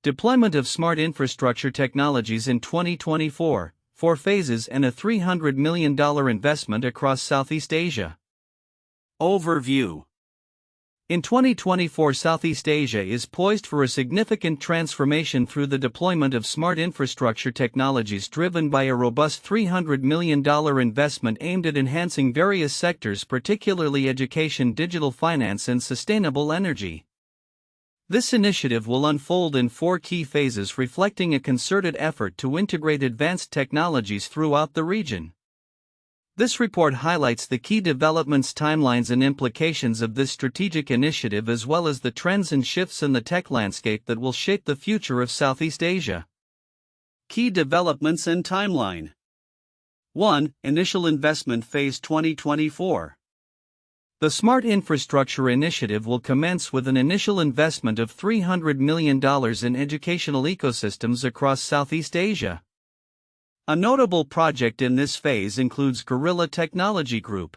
Deployment of smart infrastructure technologies in 2024, 4 phases and a $300 million investment across Southeast Asia. Overview. In 2024, Southeast Asia is poised for a significant transformation through the deployment of smart infrastructure technologies driven by a robust $300 million investment aimed at enhancing various sectors, particularly education, digital finance, and sustainable energy. This initiative will unfold in 4 key phases, reflecting a concerted effort to integrate advanced technologies throughout the region. This report highlights the key developments, timelines, and implications of this strategic initiative, as well as the trends and shifts in the tech landscape that will shape the future of Southeast Asia. Key developments and timeline. 1. Initial investment phase 2024. The Smart Infrastructure Initiative will commence with an initial investment of $300 million in educational ecosystems across Southeast Asia. A notable project in this phase includes Gorilla Technology Group,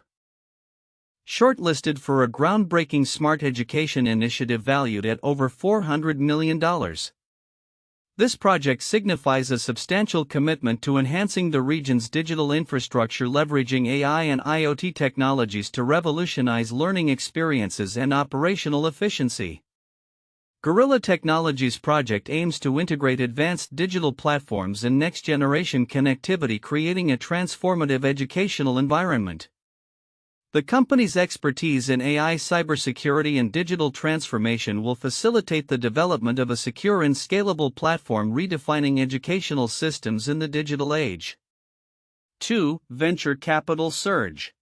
shortlisted for a groundbreaking smart education initiative valued at over $400 million. This project signifies a substantial commitment to enhancing the region's digital infrastructure, leveraging AI and IoT technologies to revolutionize learning experiences and operational efficiency. Gorilla Technologies project aims to integrate advanced digital platforms and next-generation connectivity, creating a transformative educational environment. The company's expertise in AI, cybersecurity, and digital transformation will facilitate the development of a secure and scalable platform, redefining educational systems in the digital age. 2. Venture capital surge.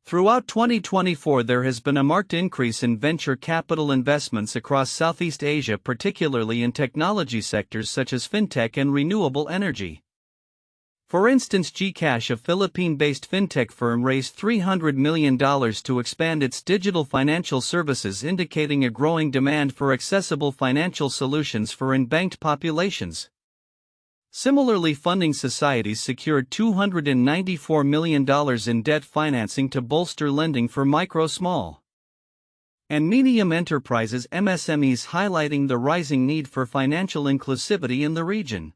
Throughout 2024, there has been a marked increase in venture capital investments across Southeast Asia, particularly in technology sectors such as fintech and renewable energy. For instance, GCash, a Philippine-based fintech firm, raised $300 million to expand its digital financial services, indicating a growing demand for accessible financial solutions for unbanked populations. Similarly, funding societies secured $294 million in debt financing to bolster lending for micro, small, and medium enterprises (MSMEs), highlighting the rising need for financial inclusivity in the region.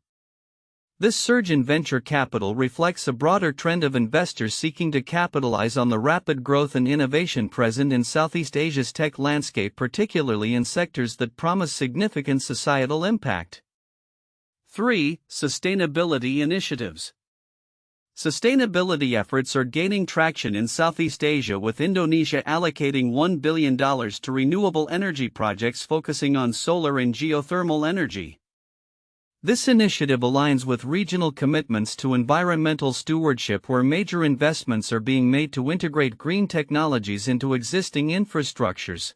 This surge in venture capital reflects a broader trend of investors seeking to capitalize on the rapid growth and innovation present in Southeast Asia's tech landscape, particularly in sectors that promise significant societal impact. 3. Sustainability initiatives. Sustainability efforts are gaining traction in Southeast Asia, with Indonesia allocating $1 billion to renewable energy projects focusing on solar and geothermal energy. This initiative aligns with regional commitments to environmental stewardship, where major investments are being made to integrate green technologies into existing infrastructures.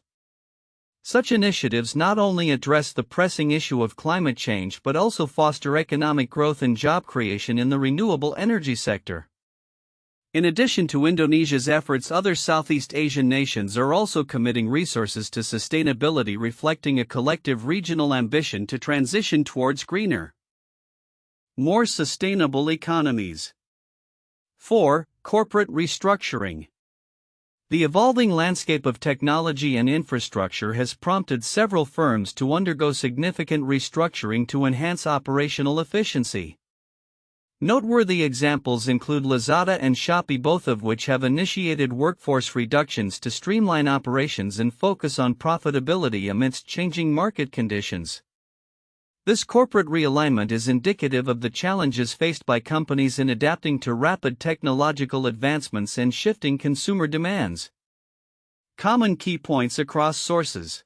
Such initiatives not only address the pressing issue of climate change but also foster economic growth and job creation in the renewable energy sector. In addition to Indonesia's efforts, other Southeast Asian nations are also committing resources to sustainability, reflecting a collective regional ambition to transition towards greener, more sustainable economies. 4. Corporate restructuring. The evolving landscape of technology and infrastructure has prompted several firms to undergo significant restructuring to enhance operational efficiency. Noteworthy examples include Lazada and Shopee, both of which have initiated workforce reductions to streamline operations and focus on profitability amidst changing market conditions. This corporate realignment is indicative of the challenges faced by companies in adapting to rapid technological advancements and shifting consumer demands. Common key points across sources.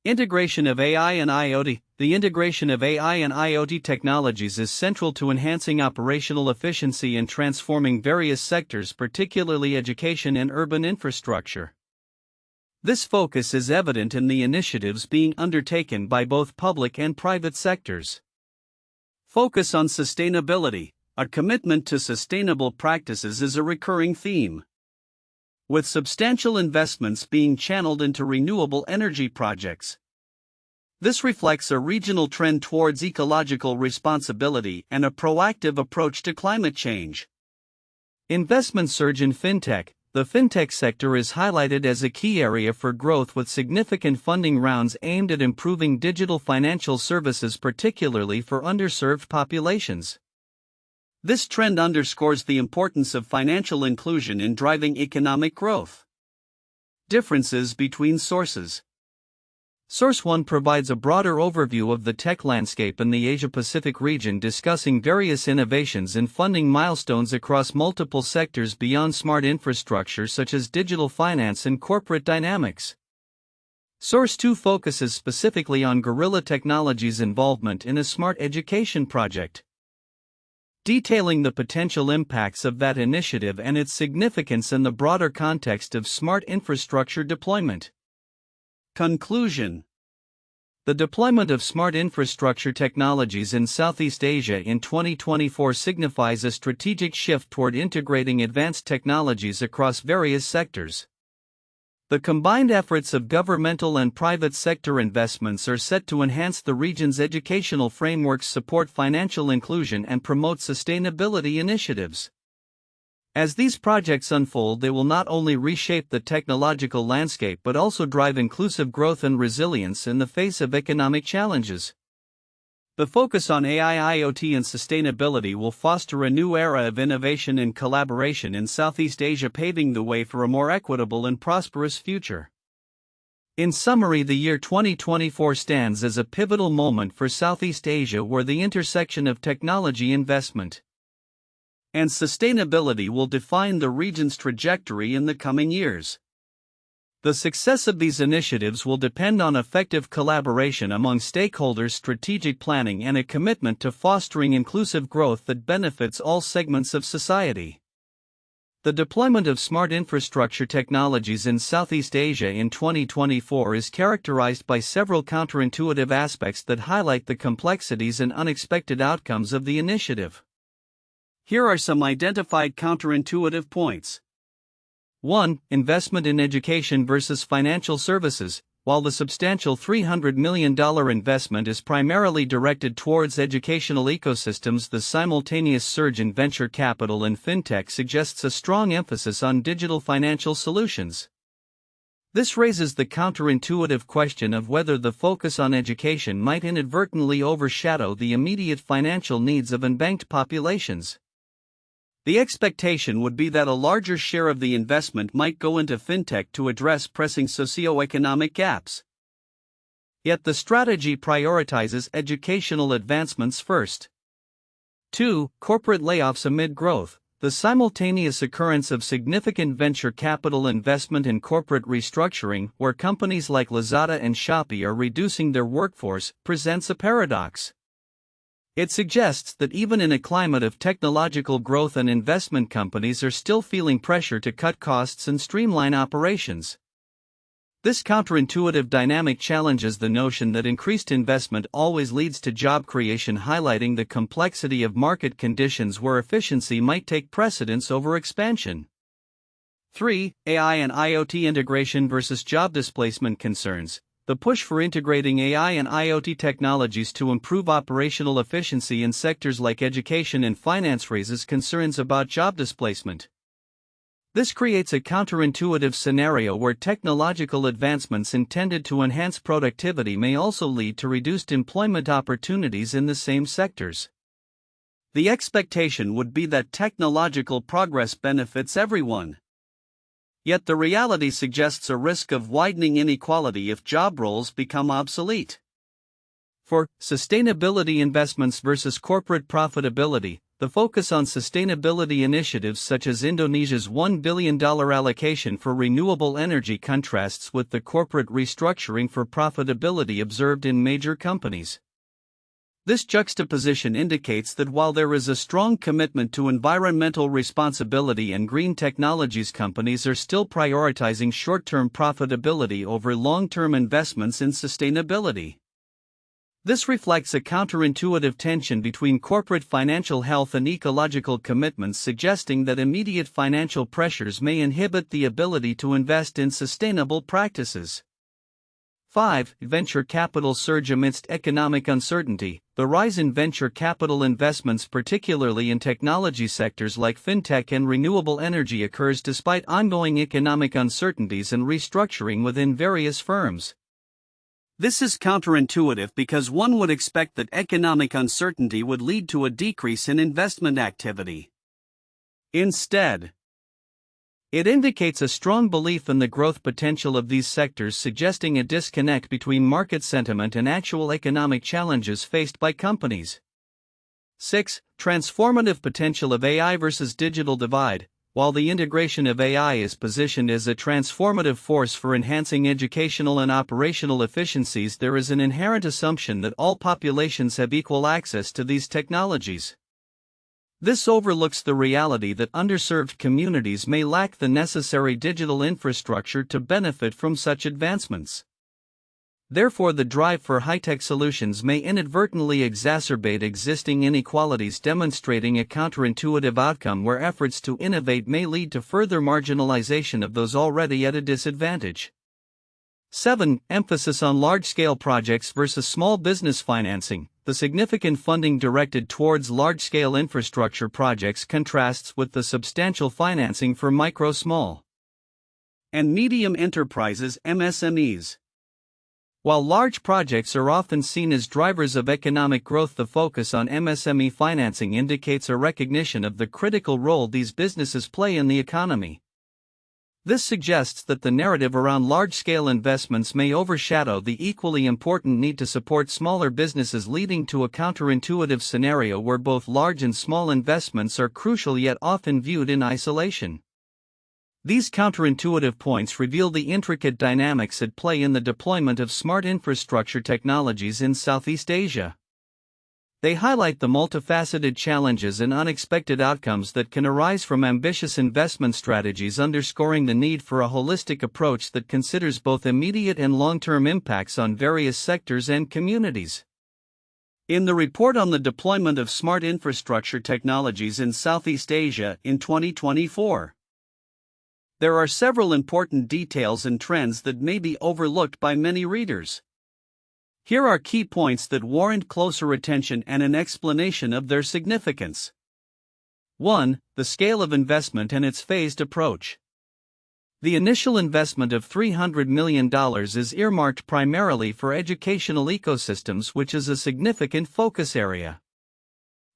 Integration of AI and IoT. The integration of AI and IoT technologies is central to enhancing operational efficiency and transforming various sectors, particularly education and urban infrastructure. This focus is evident in the initiatives being undertaken by both public and private sectors. Focus on sustainability. A commitment to sustainable practices is a recurring theme, with substantial investments being channeled into renewable energy projects. This reflects a regional trend towards ecological responsibility and a proactive approach to climate change. Investment surge in fintech. The fintech sector is highlighted as a key area for growth with significant funding rounds aimed at improving digital financial services, particularly for underserved populations. This trend underscores the importance of financial inclusion in driving economic growth. Differences between sources. Source 1 provides a broader overview of the tech landscape in the Asia-Pacific region, discussing various innovations and funding milestones across multiple sectors beyond smart infrastructure such as digital finance and corporate dynamics. Source 2 focuses specifically on Gorilla Technologies' involvement in a smart education project, detailing the potential impacts of that initiative and its significance in the broader context of smart infrastructure deployment. Conclusion. The deployment of smart infrastructure technologies in Southeast Asia in 2024 signifies a strategic shift toward integrating advanced technologies across various sectors. The combined efforts of governmental and private sector investments are set to enhance the region's educational frameworks, support financial inclusion, and promote sustainability initiatives. As these projects unfold, they will not only reshape the technological landscape but also drive inclusive growth and resilience in the face of economic challenges. The focus on AI, IoT, and sustainability will foster a new era of innovation and collaboration in Southeast Asia, paving the way for a more equitable and prosperous future. In summary, the year 2024 stands as a pivotal moment for Southeast Asia, where the intersection of technology investment and sustainability will define the region's trajectory in the coming years. The success of these initiatives will depend on effective collaboration among stakeholders, strategic planning, and a commitment to fostering inclusive growth that benefits all segments of society. The deployment of smart infrastructure technologies in Southeast Asia in 2024 is characterized by several counterintuitive aspects that highlight the complexities and unexpected outcomes of the initiative. Here are some identified counterintuitive points. 1. Investment in education versus financial services. While the substantial $300 million investment is primarily directed towards educational ecosystems, the simultaneous surge in venture capital and fintech suggests a strong emphasis on digital financial solutions. This raises the counterintuitive question of whether the focus on education might inadvertently overshadow the immediate financial needs of unbanked populations. The expectation would be that a larger share of the investment might go into fintech to address pressing socioeconomic gaps. Yet the strategy prioritizes educational advancements first. 2. Corporate layoffs amid growth. The simultaneous occurrence of significant venture capital investment and corporate restructuring, where companies like Lazada and Shopee are reducing their workforce, presents a paradox. It suggests that even in a climate of technological growth and investment, companies are still feeling pressure to cut costs and streamline operations. This counterintuitive dynamic challenges the notion that increased investment always leads to job creation, highlighting the complexity of market conditions where efficiency might take precedence over expansion. 3. AI and IoT integration versus job displacement concerns. The push for integrating AI and IoT technologies to improve operational efficiency in sectors like education and finance raises concerns about job displacement. This creates a counterintuitive scenario where technological advancements intended to enhance productivity may also lead to reduced employment opportunities in the same sectors. The expectation would be that technological progress benefits everyone. Yet the reality suggests a risk of widening inequality if job roles become obsolete. 4. Sustainability investments versus corporate profitability. The focus on sustainability initiatives such as Indonesia's $1 billion allocation for renewable energy contrasts with the corporate restructuring for profitability observed in major companies. This juxtaposition indicates that while there is a strong commitment to environmental responsibility and green technologies, companies are still prioritizing short-term profitability over long-term investments in sustainability. This reflects a counterintuitive tension between corporate financial health and ecological commitments, suggesting that immediate financial pressures may inhibit the ability to invest in sustainable practices. 5. Venture capital surge amidst economic uncertainty. The rise in venture capital investments, particularly in technology sectors like fintech and renewable energy, occurs despite ongoing economic uncertainties and restructuring within various firms. This is counterintuitive because one would expect that economic uncertainty would lead to a decrease in investment activity. Instead, it indicates a strong belief in the growth potential of these sectors, suggesting a disconnect between market sentiment and actual economic challenges faced by companies. 6. Transformative potential of AI versus digital divide. While the integration of AI is positioned as a transformative force for enhancing educational and operational efficiencies, there is an inherent assumption that all populations have equal access to these technologies. This overlooks the reality that underserved communities may lack the necessary digital infrastructure to benefit from such advancements. Therefore, the drive for high-tech solutions may inadvertently exacerbate existing inequalities, demonstrating a counterintuitive outcome where efforts to innovate may lead to further marginalization of those already at a disadvantage. 7. Emphasis on large-scale projects versus small business financing. The significant funding directed towards large-scale infrastructure projects contrasts with the substantial financing for micro, small, and medium enterprises (MSMEs). While large projects are often seen as drivers of economic growth, the focus on MSME financing indicates a recognition of the critical role these businesses play in the economy. This suggests that the narrative around large-scale investments may overshadow the equally important need to support smaller businesses, leading to a counterintuitive scenario where both large and small investments are crucial yet often viewed in isolation. These counterintuitive points reveal the intricate dynamics at play in the deployment of smart infrastructure technologies in Southeast Asia. They highlight the multifaceted challenges and unexpected outcomes that can arise from ambitious investment strategies, underscoring the need for a holistic approach that considers both immediate and long-term impacts on various sectors and communities. In the report on the deployment of smart infrastructure technologies in Southeast Asia in 2024, there are several important details and trends that may be overlooked by many readers. Here are key points that warrant closer attention and an explanation of their significance. 1. The scale of investment and its phased approach. The initial investment of $300 million is earmarked primarily for educational ecosystems, which is a significant focus area.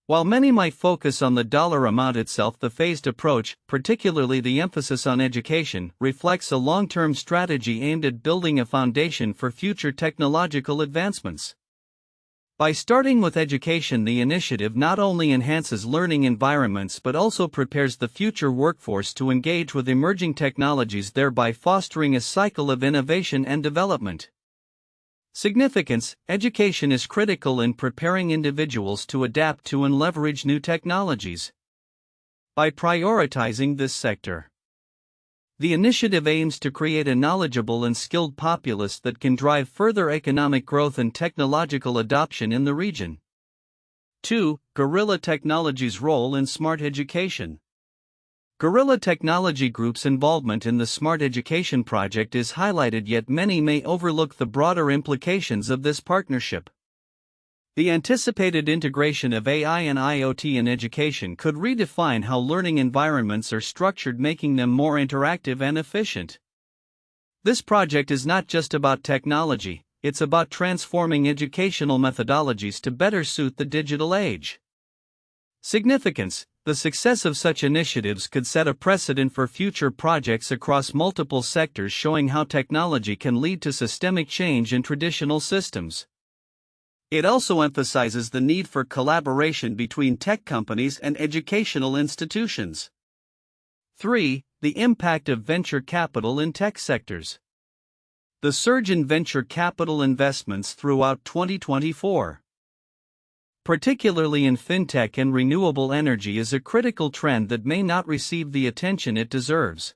While many might focus on the dollar amount itself, the phased approach, particularly the emphasis on education, reflects a long-term strategy aimed at building a foundation for future technological advancements. By starting with education, the initiative not only enhances learning environments but also prepares the future workforce to engage with emerging technologies, thereby fostering a cycle of innovation and development. Significance: education is critical in preparing individuals to adapt to and leverage new technologies. By prioritizing this sector, the initiative aims to create a knowledgeable and skilled populace that can drive further economic growth and technological adoption in the region. 2. Guerrilla Technologies' role in smart education. Guerrilla Technology Group's involvement in the Smart Education project is highlighted, yet many may overlook the broader implications of this partnership. The anticipated integration of AI and IoT in education could redefine how learning environments are structured, making them more interactive and efficient. This project is not just about technology, it's about transforming educational methodologies to better suit the digital age. Significance: the success of such initiatives could set a precedent for future projects across multiple sectors, showing how technology can lead to systemic change in traditional systems. It also emphasizes the need for collaboration between tech companies and educational institutions. 3. The impact of venture capital in tech sectors. The surge in venture capital investments throughout 2024, particularly in fintech and renewable energy, is a critical trend that may not receive the attention it deserves.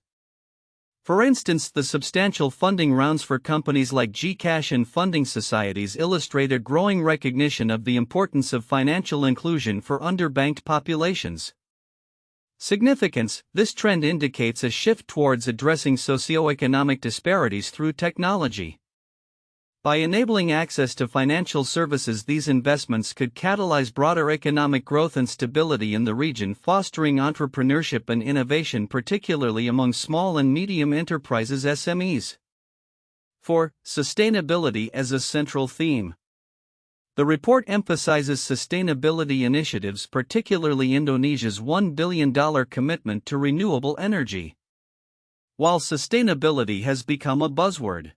For instance, the substantial funding rounds for companies like GCash and funding societies illustrate a growing recognition of the importance of financial inclusion for underbanked populations. Significance: this trend indicates a shift towards addressing socioeconomic disparities through technology. By enabling access to financial services, these investments could catalyze broader economic growth and stability in the region, fostering entrepreneurship and innovation, particularly among small and medium enterprises (SMEs). 4. Sustainability as a central theme. The report emphasizes sustainability initiatives, particularly Indonesia's $1 billion commitment to renewable energy. While sustainability has become a buzzword,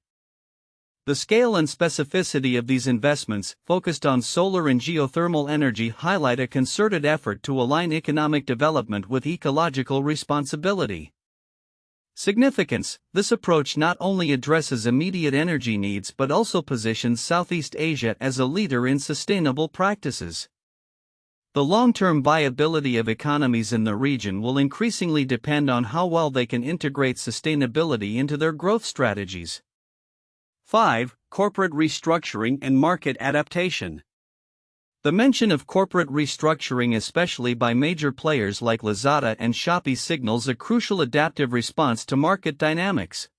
the scale and specificity of these investments, focused on solar and geothermal energy, highlight a concerted effort to align economic development with ecological responsibility. Significance: this approach not only addresses immediate energy needs but also positions Southeast Asia as a leader in sustainable practices. The long-term viability of economies in the region will increasingly depend on how well they can integrate sustainability into their growth strategies. 5. Corporate restructuring and market adaptation. The mention of corporate restructuring, especially by major players like Lazada and Shopee, signals a crucial adaptive response to market dynamics.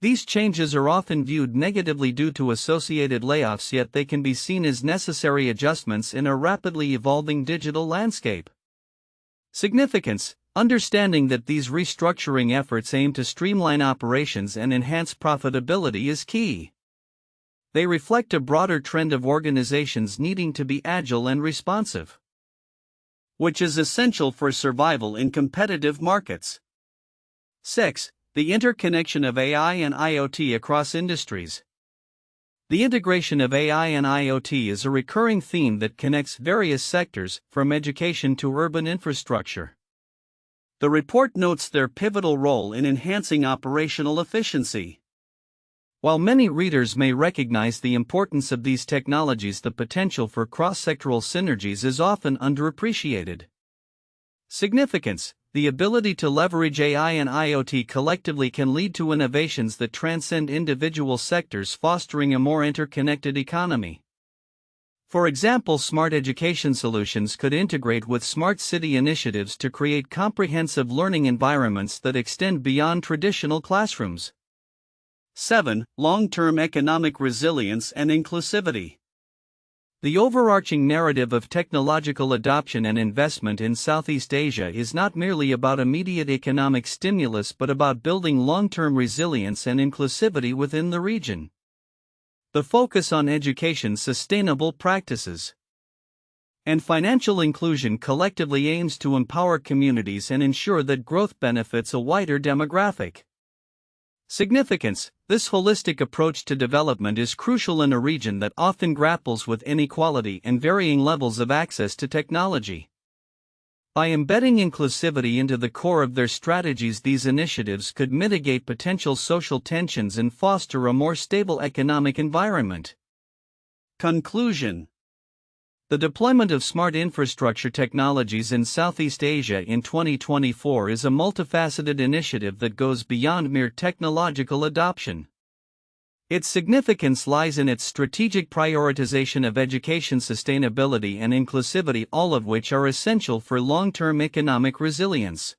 These changes are often viewed negatively due to associated layoffs, yet they can be seen as necessary adjustments in a rapidly evolving digital landscape. Significance: understanding that these restructuring efforts aim to streamline operations and enhance profitability is key. They reflect a broader trend of organizations needing to be agile and responsive, which is essential for survival in competitive markets. 6. The interconnection of AI and IoT across industries. The integration of AI and IoT is a recurring theme that connects various sectors, from education to urban infrastructure. The report notes their pivotal role in enhancing operational efficiency. While many readers may recognize the importance of these technologies, the potential for cross-sectoral synergies is often underappreciated. Significance: the ability to leverage AI and IoT collectively can lead to innovations that transcend individual sectors, fostering a more interconnected economy. For example, smart education solutions could integrate with smart city initiatives to create comprehensive learning environments that extend beyond traditional classrooms. 7. Long-term economic resilience and inclusivity. The overarching narrative of technological adoption and investment in Southeast Asia is not merely about immediate economic stimulus but about building long-term resilience and inclusivity within the region. The focus on education, sustainable practices, and financial inclusion collectively aims to empower communities and ensure that growth benefits a wider demographic. Significance: this holistic approach to development is crucial in a region that often grapples with inequality and varying levels of access to technology. By embedding inclusivity into the core of their strategies, these initiatives could mitigate potential social tensions and foster a more stable economic environment. Conclusion: the deployment of smart infrastructure technologies in Southeast Asia in 2024 is a multifaceted initiative that goes beyond mere technological adoption. Its significance lies in its strategic prioritization of education, sustainability, and inclusivity, all of which are essential for long-term economic resilience.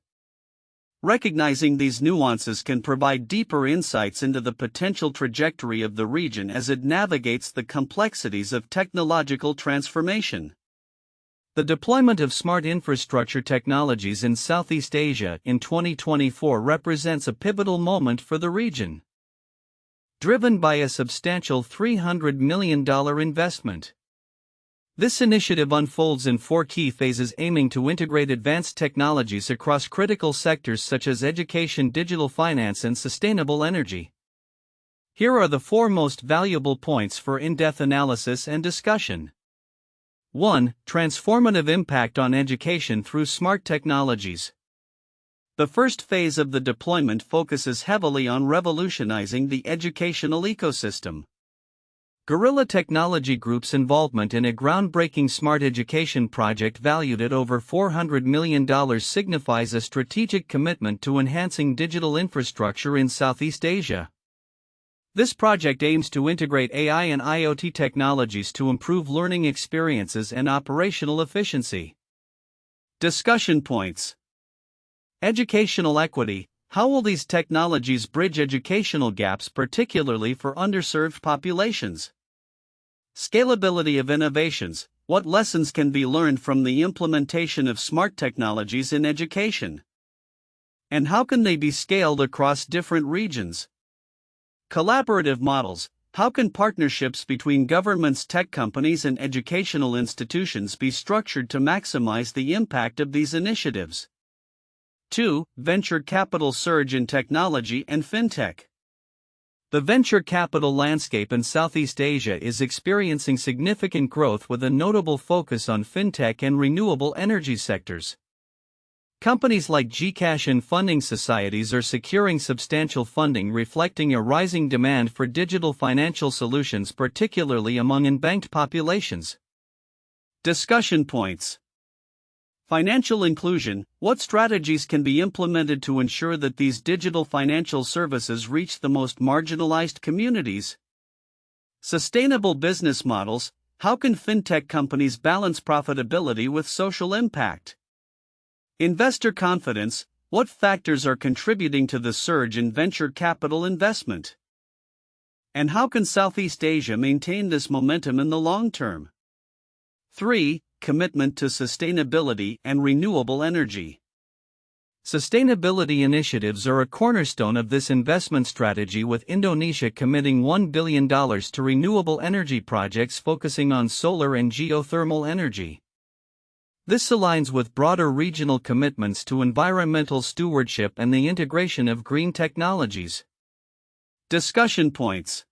Recognizing these nuances can provide deeper insights into the potential trajectory of the region as it navigates the complexities of technological transformation. The deployment of smart infrastructure technologies in Southeast Asia in 2024 represents a pivotal moment for the region, driven by a substantial $300 million investment. This initiative unfolds in 4 key phases, aiming to integrate advanced technologies across critical sectors such as education, digital finance, and sustainable energy. Here are the 4 most valuable points for in-depth analysis and discussion. 1. Transformative impact on education through smart technologies. The first phase of the deployment focuses heavily on revolutionizing the educational ecosystem. Guerrilla Technology Group's involvement in a groundbreaking smart education project valued at over $400 million signifies a strategic commitment to enhancing digital infrastructure in Southeast Asia. This project aims to integrate AI and IoT technologies to improve learning experiences and operational efficiency. Discussion points: educational equity. How will these technologies bridge educational gaps, particularly for underserved populations? Scalability of innovations. What lessons can be learned from the implementation of smart technologies in education? And how can they be scaled across different regions? Collaborative models. How can partnerships between governments, tech companies, and educational institutions be structured to maximize the impact of these initiatives? 2. Venture capital surge in technology and fintech. The venture capital landscape in Southeast Asia is experiencing significant growth with a notable focus on fintech and renewable energy sectors. Companies like GCash and funding societies are securing substantial funding, reflecting a rising demand for digital financial solutions, particularly among unbanked populations. Discussion points. Financial inclusion. What strategies can be implemented to ensure that these digital financial services reach the most marginalized communities? Sustainable business models. How can fintech companies balance profitability with social impact? Investor confidence. What factors are contributing to the surge in venture capital investment? And how can Southeast Asia maintain this momentum in the long term? 3. Commitment to sustainability and renewable energy. Sustainability initiatives are a cornerstone of this investment strategy, with Indonesia committing $1 billion to renewable energy projects focusing on solar and geothermal energy. This aligns with broader regional commitments to environmental stewardship and the integration of green technologies. Discussion points.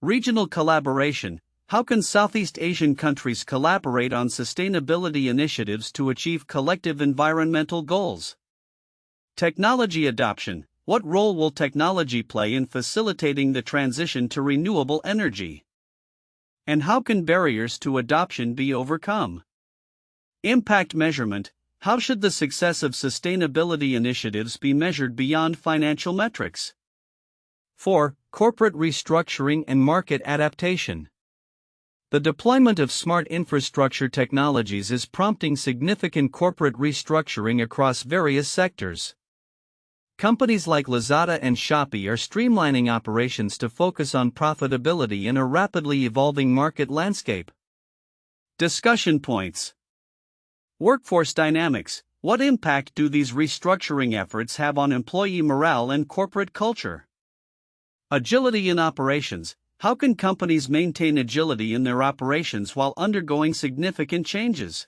Regional collaboration. How can Southeast Asian countries collaborate on sustainability initiatives to achieve collective environmental goals? Technology adoption. What role will technology play in facilitating the transition to renewable energy? And how can barriers to adoption be overcome? Impact measurement. How should the success of sustainability initiatives be measured beyond financial metrics? 4. Corporate restructuring and market adaptation. The deployment of smart infrastructure technologies is prompting significant corporate restructuring across various sectors. Companies like Lazada and Shopee are streamlining operations to focus on profitability in a rapidly evolving market landscape. Discussion points. Workforce dynamics. What impact do these restructuring efforts have on employee morale and corporate culture? Agility in operations. How can companies maintain agility in their operations while undergoing significant changes?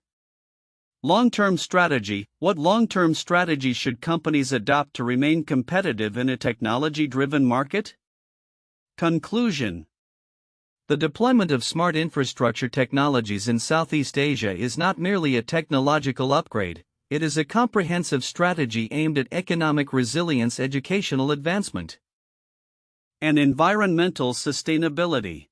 Long-term strategy. What long-term strategies should companies adopt to remain competitive in a technology-driven market? Conclusion. The deployment of smart infrastructure technologies in Southeast Asia is not merely a technological upgrade, it is a comprehensive strategy aimed at economic resilience, educational advancement, and environmental sustainability.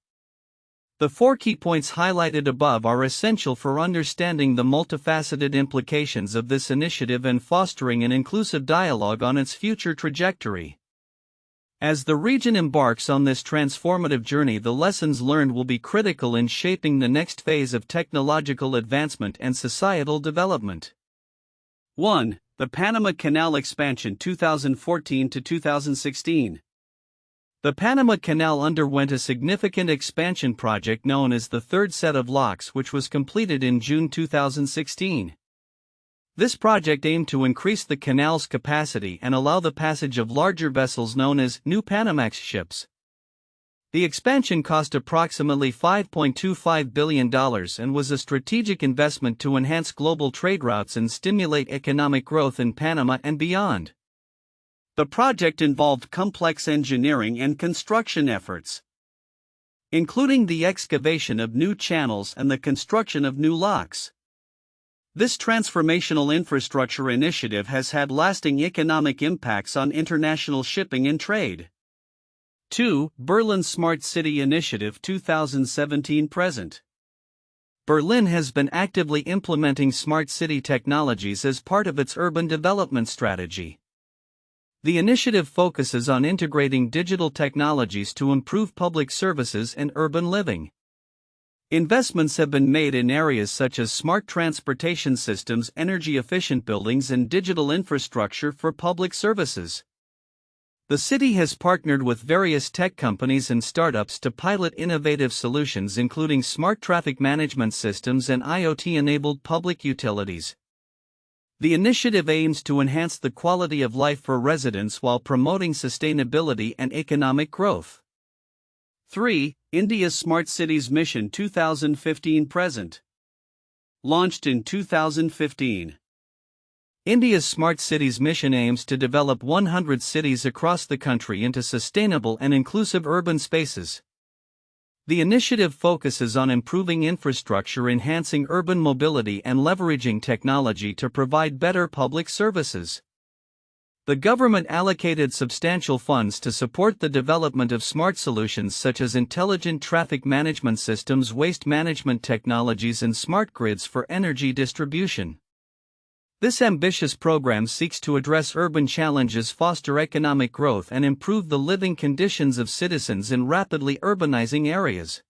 The 4 key points highlighted above are essential for understanding the multifaceted implications of this initiative and fostering an inclusive dialogue on its future trajectory. As the region embarks on this transformative journey, the lessons learned will be critical in shaping the next phase of technological advancement and societal development. 1. The Panama Canal expansion 2014 to 2016. The Panama Canal underwent a significant expansion project known as the third set of locks, which was completed in June 2016. This project aimed to increase the canal's capacity and allow the passage of larger vessels known as New Panamax ships. The expansion cost approximately $5.25 billion and was a strategic investment to enhance global trade routes and stimulate economic growth in Panama and beyond. The project involved complex engineering and construction efforts, including the excavation of new channels and the construction of new locks. This transformational infrastructure initiative has had lasting economic impacts on international shipping and trade. 2. Berlin Smart City Initiative 2017-present. Berlin has been actively implementing smart city technologies as part of its urban development strategy. The initiative focuses on integrating digital technologies to improve public services and urban living. Investments have been made in areas such as smart transportation systems, energy-efficient buildings, and digital infrastructure for public services. The city has partnered with various tech companies and startups to pilot innovative solutions including smart traffic management systems and IoT-enabled public utilities. The initiative aims to enhance the quality of life for residents while promoting sustainability and economic growth. 3. India's Smart Cities Mission 2015-present. Launched in 2015. India's Smart Cities Mission aims to develop 100 cities across the country into sustainable and inclusive urban spaces. The initiative focuses on improving infrastructure, enhancing urban mobility, and leveraging technology to provide better public services. The government allocated substantial funds to support the development of smart solutions such as intelligent traffic management systems, waste management technologies, and smart grids for energy distribution. This ambitious program seeks to address urban challenges, foster economic growth, and improve the living conditions of citizens in rapidly urbanizing areas.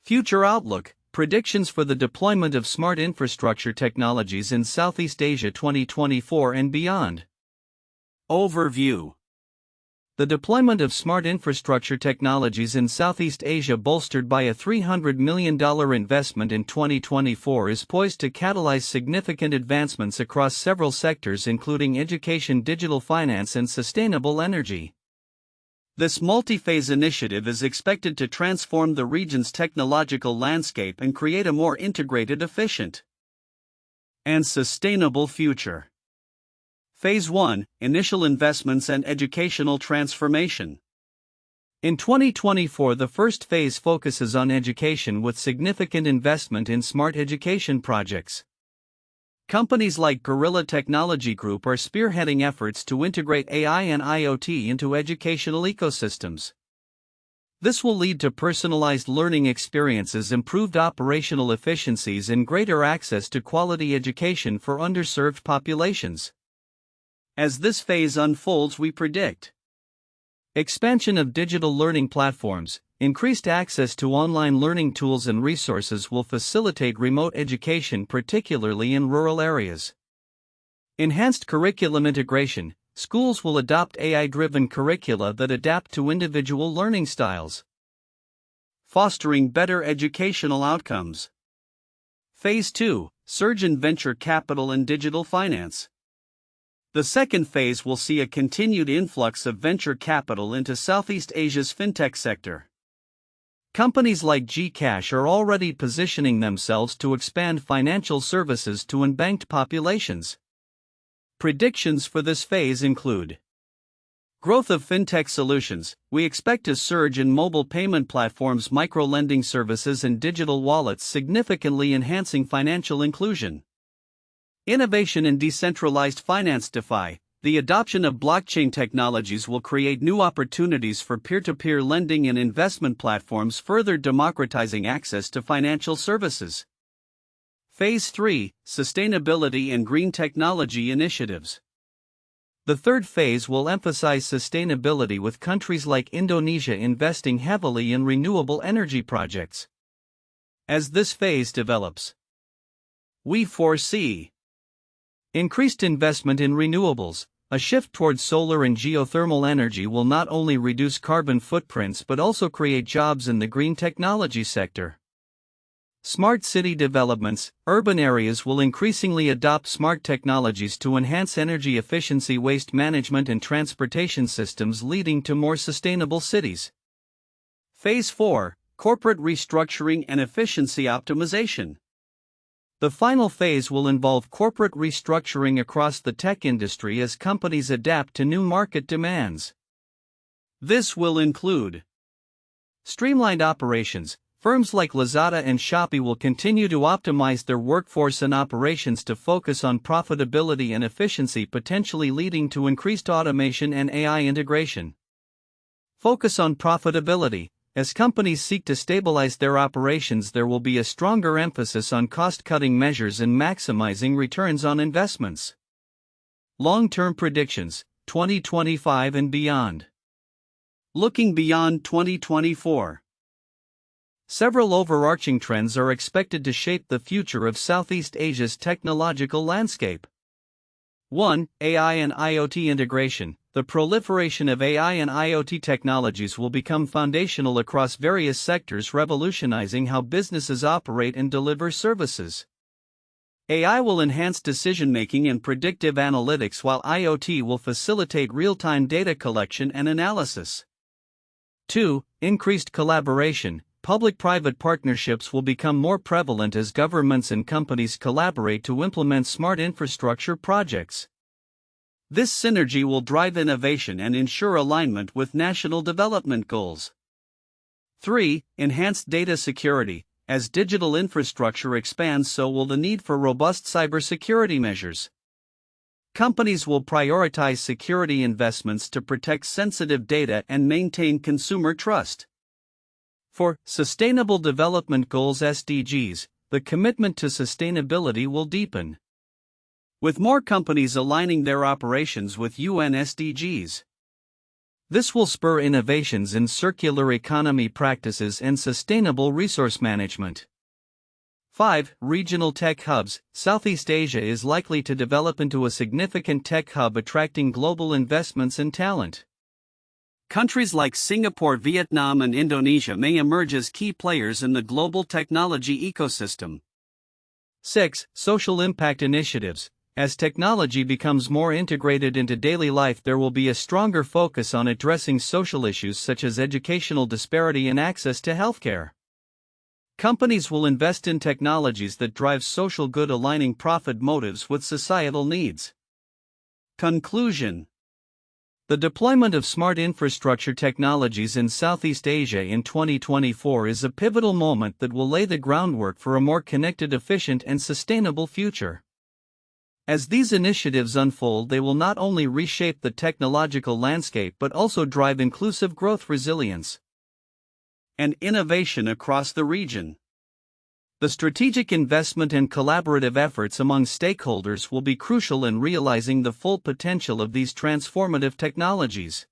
Future outlook: predictions for the deployment of smart infrastructure technologies in Southeast Asia 2024 and beyond. Overview: the deployment of smart infrastructure technologies in Southeast Asia, bolstered by a $300 million investment in 2024, is poised to catalyze significant advancements across several sectors including education, digital finance, and sustainable energy. This multi-phase initiative is expected to transform the region's technological landscape and create a more integrated, efficient, and sustainable future. Phase 1: Initial Investments and Educational Transformation. In 2024, the first phase focuses on education with significant investment in smart education projects. Companies like Gorilla Technology Group are spearheading efforts to integrate AI and IoT into educational ecosystems. This will lead to personalized learning experiences, improved operational efficiencies, and greater access to quality education for underserved populations. As this phase unfolds, we predict expansion of digital learning platforms. Increased access to online learning tools and resources will facilitate remote education, particularly in rural areas. Enhanced curriculum integration. Schools will adopt AI-driven curricula that adapt to individual learning styles, fostering better educational outcomes. Phase 2: Surge in venture capital and digital finance. The second phase will see a continued influx of venture capital into Southeast Asia's fintech sector. Companies like GCash are already positioning themselves to expand financial services to unbanked populations. Predictions for this phase include growth of fintech solutions. We expect a surge in mobile payment platforms, micro-lending services, and digital wallets, significantly enhancing financial inclusion. Innovation in decentralized finance. DeFi. The adoption of blockchain technologies will create new opportunities for peer-to-peer lending and investment platforms, further democratizing access to financial services. Phase 3: Sustainability and green technology initiatives. The third phase will emphasize sustainability, with countries like Indonesia investing heavily in renewable energy projects. As this phase develops, we foresee increased investment in renewables. A shift towards solar and geothermal energy will not only reduce carbon footprints but also create jobs in the green technology sector. Smart city developments. Urban areas will increasingly adopt smart technologies to enhance energy efficiency, waste management, and transportation systems, leading to more sustainable cities. Phase 4: Corporate restructuring and efficiency optimization. The final phase will involve corporate restructuring across the tech industry as companies adapt to new market demands. This will include streamlined operations. Firms like Lazada and Shopee will continue to optimize their workforce and operations to focus on profitability and efficiency, potentially leading to increased automation and AI integration. Focus on profitability. As companies seek to stabilize their operations, there will be a stronger emphasis on cost-cutting measures and maximizing returns on investments. Long-term predictions, 2025 and beyond. Looking beyond 2024. Several overarching trends are expected to shape the future of Southeast Asia's technological landscape. 1. AI and IoT integration. The proliferation of AI and IoT technologies will become foundational across various sectors, revolutionizing how businesses operate and deliver services. AI will enhance decision-making and predictive analytics, while IoT will facilitate real-time data collection and analysis. 2. Increased collaboration. Public-private partnerships will become more prevalent as governments and companies collaborate to implement smart infrastructure projects. This synergy will drive innovation and ensure alignment with national development goals. 3. Enhanced data security. As digital infrastructure expands, so will the need for robust cybersecurity measures. Companies will prioritize security investments to protect sensitive data and maintain consumer trust. 4. Sustainable Development Goals (SDGs), the commitment to sustainability will deepen, with more companies aligning their operations with UN SDGs. This will spur innovations in circular economy practices and sustainable resource management. 5. Regional tech hubs. Southeast Asia is likely to develop into a significant tech hub, attracting global investments and talent. Countries like Singapore, Vietnam, and Indonesia may emerge as key players in the global technology ecosystem. 6. Social impact initiatives. As technology becomes more integrated into daily life, there will be a stronger focus on addressing social issues such as educational disparity and access to healthcare. Companies will invest in technologies that drive social good, aligning profit motives with societal needs. Conclusion. The deployment of smart infrastructure technologies in Southeast Asia in 2024 is a pivotal moment that will lay the groundwork for a more connected, efficient, and sustainable future. As these initiatives unfold, they will not only reshape the technological landscape but also drive inclusive growth, resilience, and innovation across the region. The strategic investment and collaborative efforts among stakeholders will be crucial in realizing the full potential of these transformative technologies.